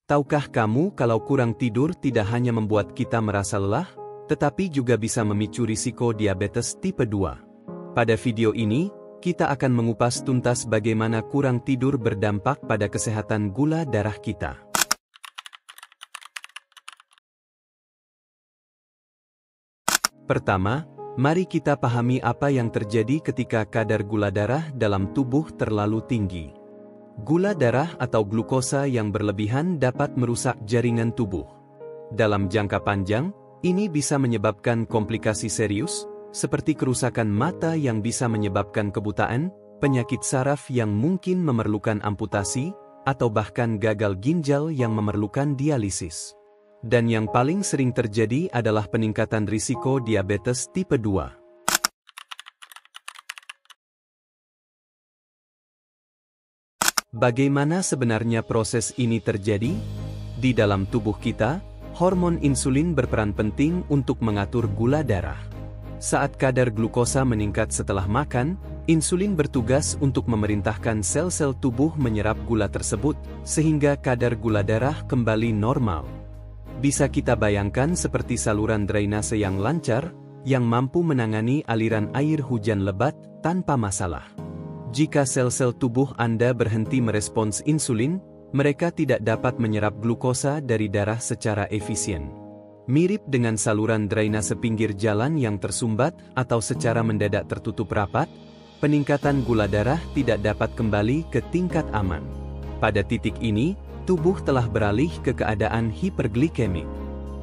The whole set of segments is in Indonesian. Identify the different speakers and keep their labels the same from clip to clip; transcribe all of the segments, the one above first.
Speaker 1: Tahukah kamu kalau kurang tidur tidak hanya membuat kita merasa lelah, tetapi juga bisa memicu risiko diabetes tipe 2? Pada video ini, kita akan mengupas tuntas bagaimana kurang tidur berdampak pada kesehatan gula darah kita. Pertama, mari kita pahami apa yang terjadi ketika kadar gula darah dalam tubuh terlalu tinggi. Gula darah atau glukosa yang berlebihan dapat merusak jaringan tubuh. Dalam jangka panjang, ini bisa menyebabkan komplikasi serius, seperti kerusakan mata yang bisa menyebabkan kebutaan, penyakit saraf yang mungkin memerlukan amputasi, atau bahkan gagal ginjal yang memerlukan dialisis. Dan yang paling sering terjadi adalah peningkatan risiko diabetes tipe 2. Bagaimana sebenarnya proses ini terjadi? Di dalam tubuh kita, hormon insulin berperan penting untuk mengatur gula darah. Saat kadar glukosa meningkat setelah makan, insulin bertugas untuk memerintahkan sel-sel tubuh menyerap gula tersebut, sehingga kadar gula darah kembali normal. Bisa kita bayangkan seperti saluran drainase yang lancar, yang mampu menangani aliran air hujan lebat tanpa masalah. Jika sel-sel tubuh Anda berhenti merespons insulin, mereka tidak dapat menyerap glukosa dari darah secara efisien. Mirip dengan saluran drainase pinggir jalan yang tersumbat atau secara mendadak tertutup rapat, peningkatan gula darah tidak dapat kembali ke tingkat aman. Pada titik ini, tubuh telah beralih ke keadaan hiperglikemik.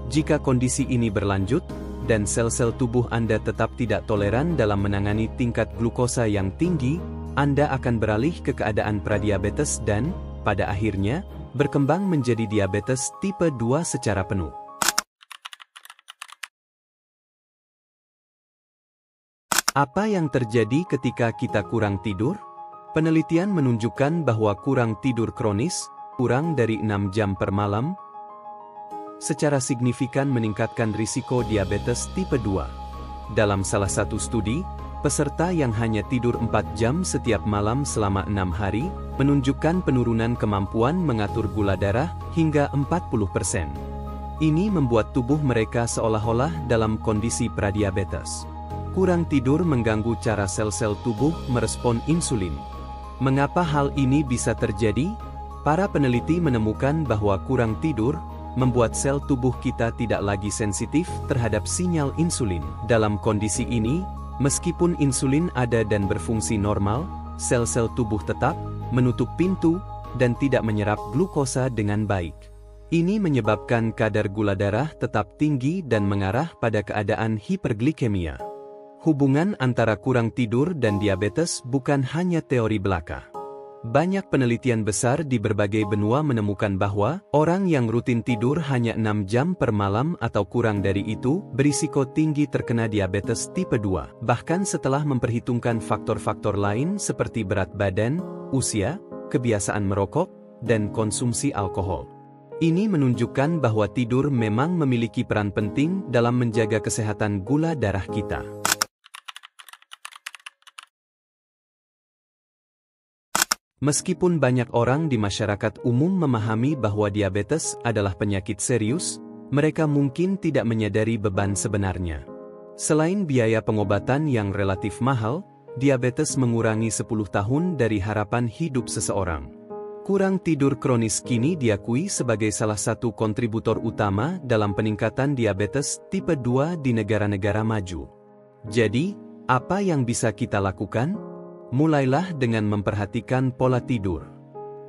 Speaker 1: Jika kondisi ini berlanjut, dan sel-sel tubuh Anda tetap tidak toleran dalam menangani tingkat glukosa yang tinggi, Anda akan beralih ke keadaan pradiabetes dan, pada akhirnya, berkembang menjadi diabetes tipe 2 secara penuh. Apa yang terjadi ketika kita kurang tidur? Penelitian menunjukkan bahwa kurang tidur kronis, kurang dari 6 jam per malam, secara signifikan meningkatkan risiko diabetes tipe 2. Dalam salah satu studi, peserta yang hanya tidur 4 jam setiap malam selama 6 hari, menunjukkan penurunan kemampuan mengatur gula darah hingga 40%. Ini membuat tubuh mereka seolah-olah dalam kondisi pradiabetes. Kurang tidur mengganggu cara sel-sel tubuh merespon insulin. Mengapa hal ini bisa terjadi? Para peneliti menemukan bahwa kurang tidur membuat sel tubuh kita tidak lagi sensitif terhadap sinyal insulin. Dalam kondisi ini, meskipun insulin ada dan berfungsi normal, sel-sel tubuh tetap menutup pintu dan tidak menyerap glukosa dengan baik. Ini menyebabkan kadar gula darah tetap tinggi dan mengarah pada keadaan hiperglikemia. Hubungan antara kurang tidur dan diabetes bukan hanya teori belaka. Banyak penelitian besar di berbagai benua menemukan bahwa orang yang rutin tidur hanya 6 jam per malam atau kurang dari itu berisiko tinggi terkena diabetes tipe 2, bahkan setelah memperhitungkan faktor-faktor lain seperti berat badan, usia, kebiasaan merokok, dan konsumsi alkohol. Ini menunjukkan bahwa tidur memang memiliki peran penting dalam menjaga kesehatan gula darah kita. Meskipun banyak orang di masyarakat umum memahami bahwa diabetes adalah penyakit serius, mereka mungkin tidak menyadari beban sebenarnya. Selain biaya pengobatan yang relatif mahal, diabetes mengurangi 10 tahun dari harapan hidup seseorang. Kurang tidur kronis kini diakui sebagai salah satu kontributor utama dalam peningkatan diabetes tipe 2 di negara-negara maju. Jadi, apa yang bisa kita lakukan? Mulailah dengan memperhatikan pola tidur.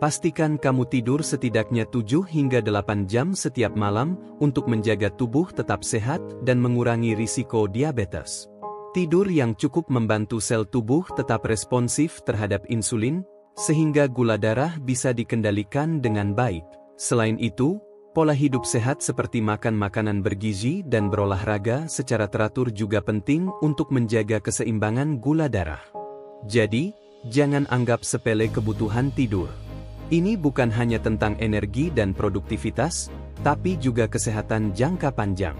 Speaker 1: Pastikan kamu tidur setidaknya 7 hingga 8 jam setiap malam untuk menjaga tubuh tetap sehat dan mengurangi risiko diabetes. Tidur yang cukup membantu sel tubuh tetap responsif terhadap insulin, sehingga gula darah bisa dikendalikan dengan baik. Selain itu, pola hidup sehat seperti makan makanan bergizi dan berolahraga secara teratur juga penting untuk menjaga keseimbangan gula darah. Jadi, jangan anggap sepele kebutuhan tidur. Ini bukan hanya tentang energi dan produktivitas, tapi juga kesehatan jangka panjang.